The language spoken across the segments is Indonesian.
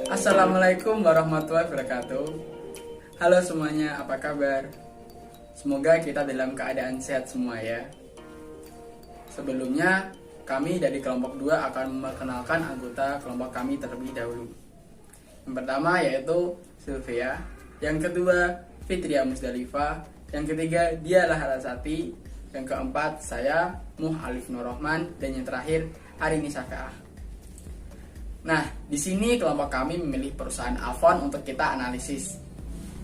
Assalamualaikum warahmatullahi wabarakatuh. Halo semuanya, apa kabar? Semoga kita dalam keadaan sehat semua ya. Sebelumnya, kami dari kelompok 2 akan memperkenalkan anggota kelompok kami terlebih dahulu. Yang pertama yaitu Sylvia, yang kedua Fitria Musdalifah, yang ketiga Dia Laharasati, yang keempat saya Muh Alif Nurrohman, dan yang terakhir Harini Sakaah. Nah, di sini kelompok kami memilih perusahaan Avon untuk kita analisis.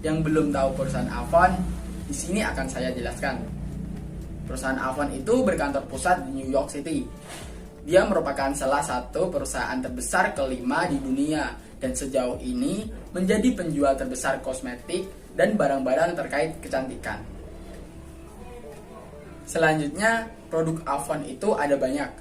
Yang belum tahu perusahaan Avon, di sini akan saya jelaskan. Perusahaan Avon itu berkantor pusat di New York City. Dia merupakan salah satu perusahaan terbesar kelima di dunia dan sejauh ini menjadi penjual terbesar kosmetik dan barang-barang terkait kecantikan. Selanjutnya, produk Avon itu ada banyak.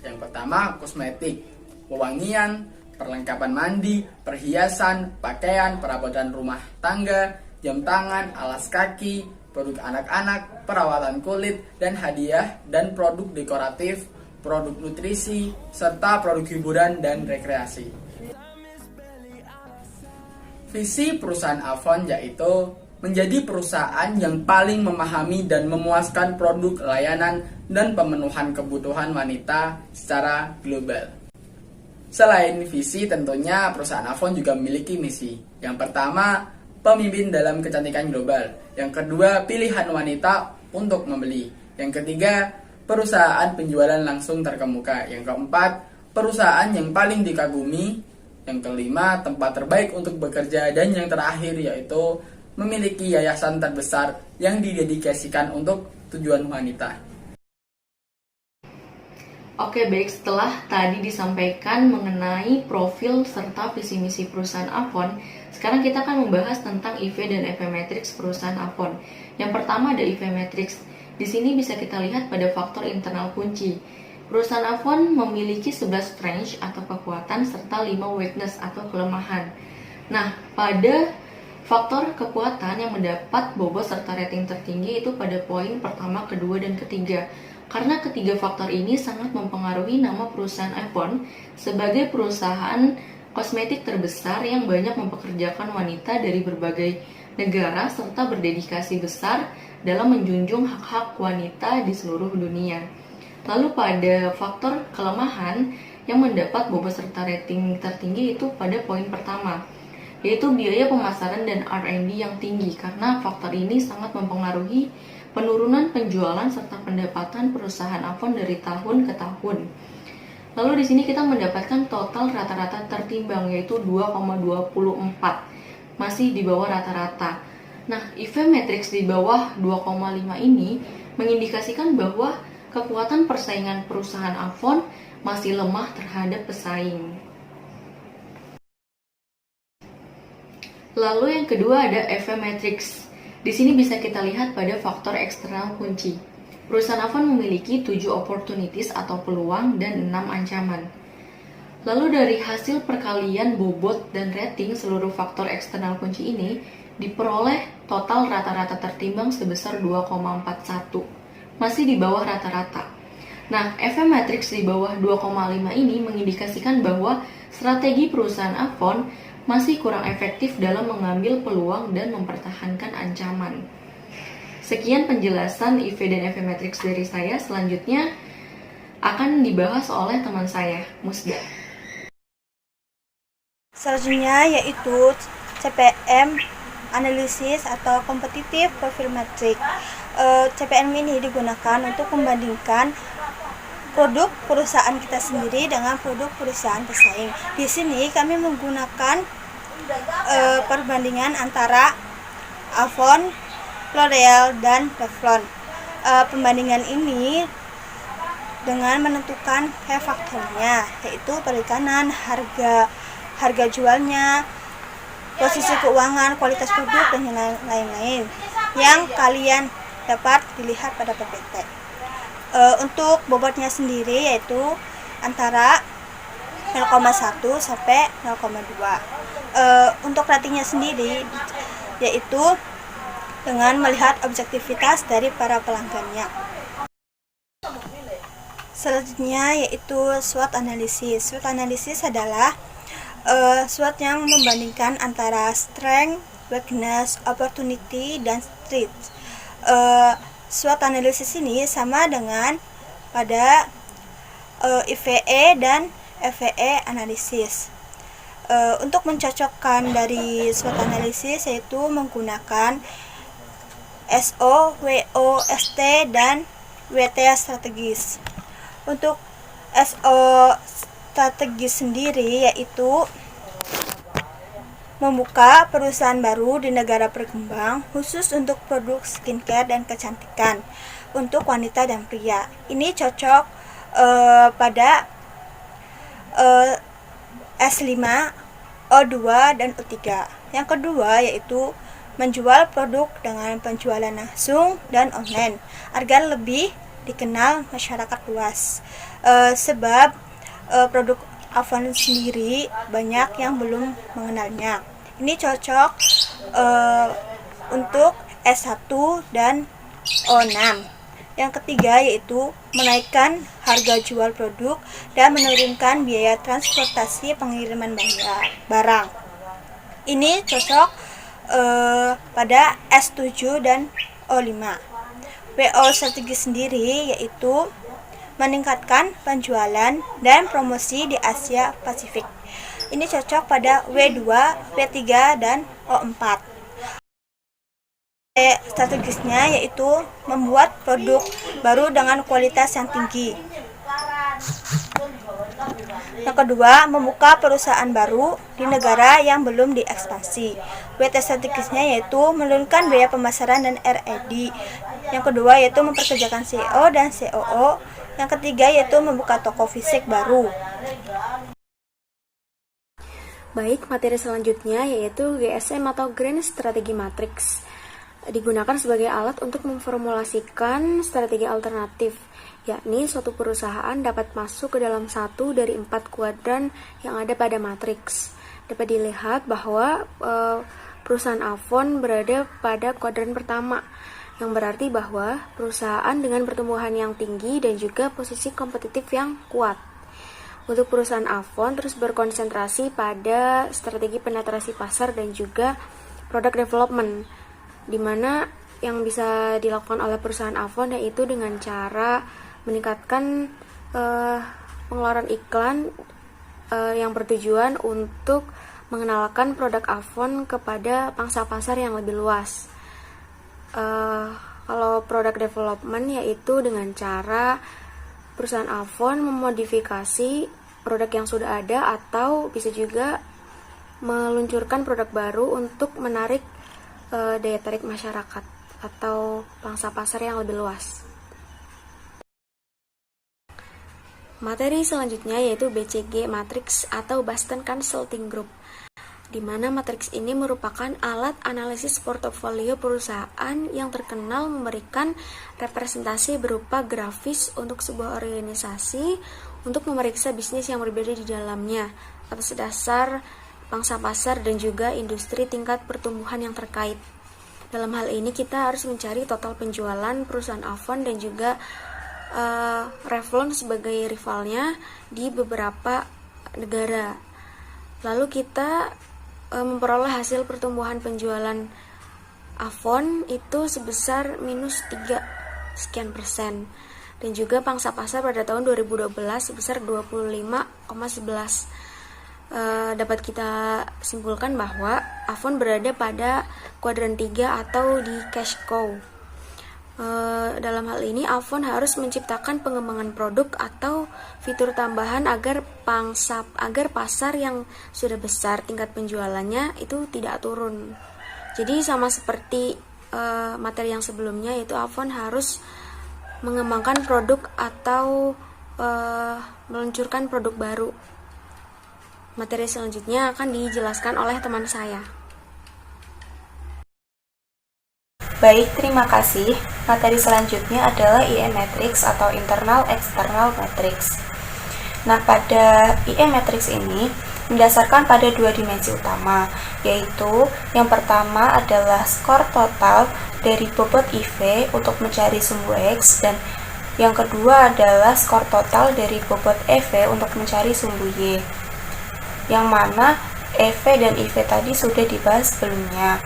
Yang pertama, kosmetik, wewangian, perlengkapan mandi, perhiasan, pakaian, perabotan rumah tangga, jam tangan, alas kaki, produk anak-anak, perawatan kulit, dan hadiah, dan produk dekoratif, produk nutrisi, serta produk hiburan dan rekreasi. Visi perusahaan Avon yaitu menjadi perusahaan yang paling memahami dan memuaskan produk, layanan, dan pemenuhan kebutuhan wanita secara global. Selain visi, tentunya perusahaan Avon juga memiliki misi. Yang pertama, pemimpin dalam kecantikan global. Yang kedua, pilihan wanita untuk membeli. Yang ketiga, perusahaan penjualan langsung terkemuka. Yang keempat, perusahaan yang paling dikagumi. Yang kelima, tempat terbaik untuk bekerja. Dan yang terakhir yaitu memiliki yayasan terbesar yang didedikasikan untuk tujuan wanita. Oke, baik, setelah tadi disampaikan mengenai profil serta visi misi perusahaan Avon, sekarang kita akan membahas tentang IV dan EV Matrix perusahaan Avon. Yang pertama ada EV Matrix. Di sini bisa kita lihat pada faktor internal kunci. Perusahaan Avon memiliki 11 strength atau kekuatan serta 5 weakness atau kelemahan. Nah, pada faktor kekuatan yang mendapat bobot serta rating tertinggi itu pada poin pertama, kedua, dan ketiga. Karena ketiga faktor ini sangat mempengaruhi nama perusahaan Avon sebagai perusahaan kosmetik terbesar yang banyak mempekerjakan wanita dari berbagai negara serta berdedikasi besar dalam menjunjung hak-hak wanita di seluruh dunia. Lalu pada faktor kelemahan yang mendapat bobot serta rating tertinggi itu pada poin pertama, yaitu biaya pemasaran dan R&D yang tinggi karena faktor ini sangat mempengaruhi penurunan penjualan serta pendapatan perusahaan Avon dari tahun ke tahun. Lalu di sini kita mendapatkan total rata-rata tertimbang yaitu 2,24, masih di bawah rata-rata. Nah, EV Matrix di bawah 2,5 ini mengindikasikan bahwa kekuatan persaingan perusahaan Avon masih lemah terhadap pesaing. Lalu yang kedua ada EV Matrix. Di sini bisa kita lihat pada faktor eksternal kunci. Perusahaan Avon memiliki 7 opportunities atau peluang dan 6 ancaman. Lalu dari hasil perkalian bobot dan rating seluruh faktor eksternal kunci ini diperoleh total rata-rata tertimbang sebesar 2,41. Masih di bawah rata-rata. Nah, EV Matrix di bawah 2,5 ini mengindikasikan bahwa strategi perusahaan Avon masih kurang efektif dalam mengambil peluang dan mempertahankan ancaman. Sekian penjelasan IV dan EV Matrix dari saya. Selanjutnya akan dibahas oleh teman saya, Musda. Selanjutnya yaitu CPM analisis atau competitive profile matrix. CPM ini digunakan untuk membandingkan produk perusahaan kita sendiri dengan produk perusahaan pesaing. Di sini kami menggunakan perbandingan antara Avon, L'Oreal, dan Revlon. Pembandingan ini dengan menentukan key faktornya, yaitu perikanan, harga jualnya, posisi keuangan, kualitas produk, dan lain-lain yang kalian dapat dilihat pada PPT. Untuk bobotnya sendiri yaitu antara 0,1 sampai 0,2. Untuk ratingnya sendiri yaitu dengan melihat objektivitas dari para pelanggannya. Selanjutnya yaitu SWOT analisis. SWOT analisis adalah SWOT yang membandingkan antara strength, weakness, opportunity, dan threat. SWOT analisis ini sama dengan pada IVE dan FVE analisis. Untuk mencocokkan dari SWOT analisis yaitu menggunakan SO, WO, ST, dan WT strategis. Untuk SO strategis sendiri yaitu membuka perusahaan baru di negara berkembang khusus untuk produk skincare dan kecantikan untuk wanita dan pria. Ini cocok pada S5, O2, dan U3. Yang kedua yaitu menjual produk dengan penjualan langsung dan online agar lebih dikenal masyarakat luas. Sebab produk Avon sendiri banyak yang belum mengenalnya. Ini cocok untuk S1 dan O6. Yang ketiga yaitu menaikkan harga jual produk dan menurunkan biaya transportasi pengiriman barang. Ini cocok pada S7 dan O5. WO strategi sendiri yaitu meningkatkan penjualan dan promosi di Asia Pasifik. Ini cocok pada W2, W3, dan O4. Strategisnya yaitu membuat produk baru dengan kualitas yang tinggi. Yang kedua, membuka perusahaan baru di negara yang belum diekspansi. WT strategisnya yaitu menurunkan biaya pemasaran dan R&D. Yang kedua yaitu memperkerjakan CEO dan COO. Yang ketiga yaitu membuka toko fisik baru. Baik, materi selanjutnya yaitu GSM atau Grand Strategy Matrix. Digunakan sebagai alat untuk memformulasikan strategi alternatif, yakni suatu perusahaan dapat masuk ke dalam satu dari 4 kuadran yang ada pada matriks. Dapat dilihat bahwa perusahaan Avon berada pada kuadran pertama, yang berarti bahwa perusahaan dengan pertumbuhan yang tinggi dan juga posisi kompetitif yang kuat. Untuk perusahaan Avon terus berkonsentrasi pada strategi penetrasi pasar dan juga product development, di mana yang bisa dilakukan oleh perusahaan Avon yaitu dengan cara meningkatkan pengeluaran iklan yang bertujuan untuk mengenalkan produk Avon kepada pangsa pasar yang lebih luas. Kalau product development yaitu dengan cara perusahaan Avon memodifikasi produk yang sudah ada atau bisa juga meluncurkan produk baru untuk menarik daya tarik masyarakat atau pangsa pasar yang lebih luas. Materi selanjutnya yaitu BCG Matrix atau Boston Consulting Group, di mana matriks ini merupakan alat analisis portofolio perusahaan yang terkenal memberikan representasi berupa grafis untuk sebuah organisasi untuk memeriksa bisnis yang berbeda di dalamnya atas dasar pangsa pasar dan juga industri tingkat pertumbuhan yang terkait. Dalam hal ini kita harus mencari total penjualan perusahaan Avon dan juga Revlon sebagai rivalnya di beberapa negara. Lalu kita memperoleh hasil pertumbuhan penjualan Avon itu sebesar minus 3 sekian persen. Dan juga pangsa pasar pada tahun 2012 sebesar 25,11. Dapat kita simpulkan bahwa Avon berada pada kuadran 3 atau di cash cow. Dalam hal ini Avon harus menciptakan pengembangan produk atau fitur tambahan agar pasar yang sudah besar tingkat penjualannya itu tidak turun. Jadi sama seperti materi yang sebelumnya, yaitu Avon harus mengembangkan produk atau meluncurkan produk baru. Materi selanjutnya akan dijelaskan oleh teman saya. Baik, terima kasih. Materi selanjutnya adalah IE Matrix atau Internal External Matrix. Nah, pada IE Matrix ini mendasarkan pada dua dimensi utama, yaitu yang pertama adalah skor total dari bobot IV untuk mencari sumbu X, dan yang kedua adalah skor total dari bobot EV untuk mencari sumbu Y, yang mana EV dan IV tadi sudah dibahas sebelumnya.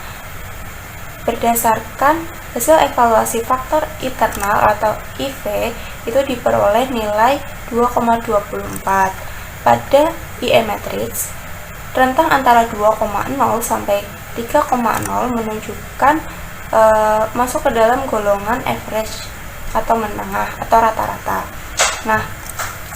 Berdasarkan hasil evaluasi faktor internal atau IV, itu diperoleh nilai 2,24. Pada IE Matrix, rentang antara 2,0 sampai 3,0 menunjukkan masuk ke dalam golongan average atau menengah atau rata-rata. Nah,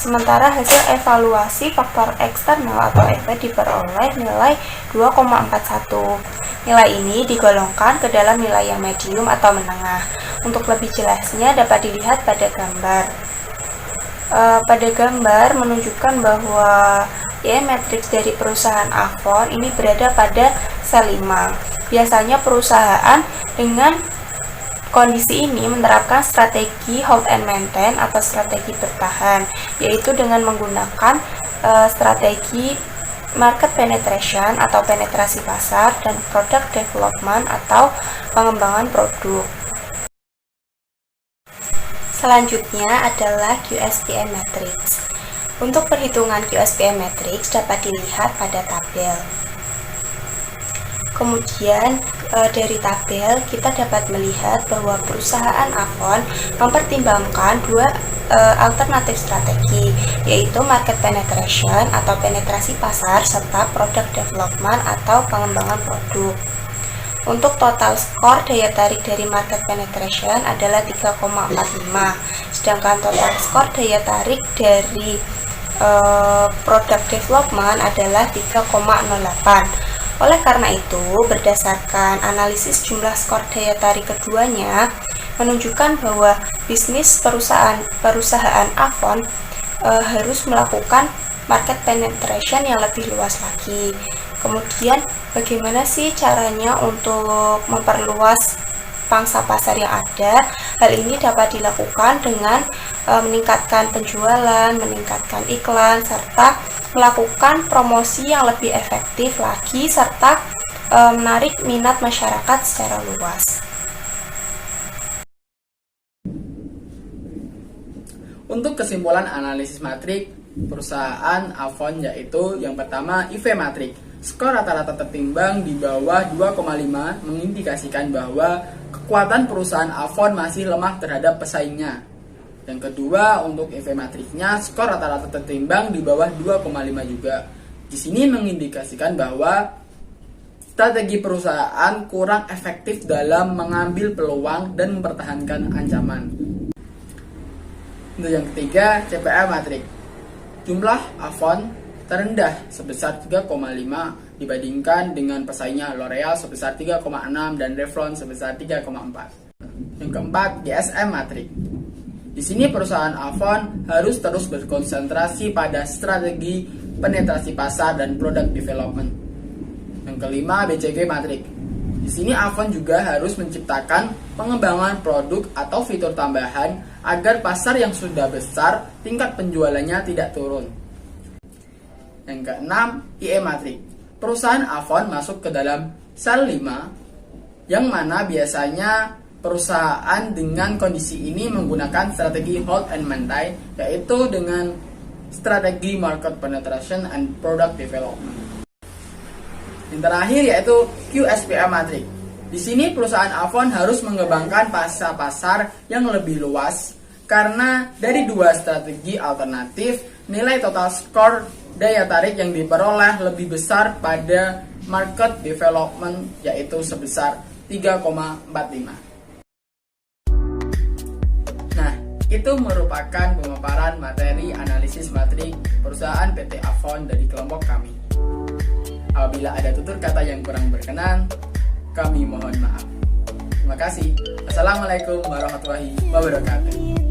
sementara hasil evaluasi faktor eksternal atau EV diperoleh nilai 2,41. Nilai ini digolongkan ke dalam nilai yang medium atau menengah. Untuk lebih jelasnya dapat dilihat pada gambar. Pada gambar menunjukkan bahwa IE Matrix dari perusahaan Avon ini berada pada sel 5. Biasanya perusahaan dengan kondisi ini menerapkan strategi hold and maintain atau strategi bertahan, yaitu dengan menggunakan strategi market penetration atau penetrasi pasar dan product development atau pengembangan produk. Selanjutnya adalah QSPM Matrix. Untuk perhitungan QSPM Matrix dapat dilihat pada tabel. Kemudian dari tabel kita dapat melihat bahwa perusahaan Avon mempertimbangkan dua alternatif strategi, yaitu market penetration atau penetrasi pasar serta product development atau pengembangan produk. Untuk total skor daya tarik dari market penetration adalah 3,45, sedangkan total skor daya tarik dari product development adalah 3,08. Oleh karena itu, berdasarkan analisis jumlah skor daya tarik keduanya, menunjukkan bahwa bisnis perusahaan Avon harus melakukan market penetration yang lebih luas lagi. Kemudian, bagaimana sih caranya untuk memperluas pangsa pasar yang ada? Hal ini dapat dilakukan dengan meningkatkan penjualan, meningkatkan iklan, serta melakukan promosi yang lebih efektif lagi, serta menarik minat masyarakat secara luas. Untuk kesimpulan analisis matrik perusahaan Avon, yaitu yang pertama IV Matrix. Skor rata-rata tertimbang di bawah 2,5 mengindikasikan bahwa kekuatan perusahaan Avon masih lemah terhadap pesaingnya. Yang kedua, untuk EV matrixnya skor rata-rata tertimbang di bawah 2,5 juga. Di sini mengindikasikan bahwa strategi perusahaan kurang efektif dalam mengambil peluang dan mempertahankan ancaman. Untuk yang ketiga, CPA matrix. Jumlah Avon terendah sebesar 3,5 dibandingkan dengan pesaingnya L'Oreal sebesar 3,6 dan Revlon sebesar 3,4. Yang keempat, GSM matrix. Di sini perusahaan Avon harus terus berkonsentrasi pada strategi penetrasi pasar dan product development. Yang kelima, BCG matrix. Di sini Avon juga harus menciptakan pengembangan produk atau fitur tambahan agar pasar yang sudah besar tingkat penjualannya tidak turun. Yang keenam, IE matrix. Perusahaan Avon masuk ke dalam sel 5, yang mana biasanya perusahaan dengan kondisi ini menggunakan strategi hold and maintain, yaitu dengan strategi market penetration and product development. Yang terakhir yaitu QSPM matrix. Di sini perusahaan Avon harus mengembangkan pasar yang lebih luas karena dari dua strategi alternatif, nilai total skor daya tarik yang diperoleh lebih besar pada market development, yaitu sebesar 3,45. Nah, itu merupakan pemaparan materi analisis matrik perusahaan PT Avon dari kelompok kami. Apabila ada tutur kata yang kurang berkenan, kami mohon maaf. Terima kasih. Assalamualaikum warahmatullahi wabarakatuh.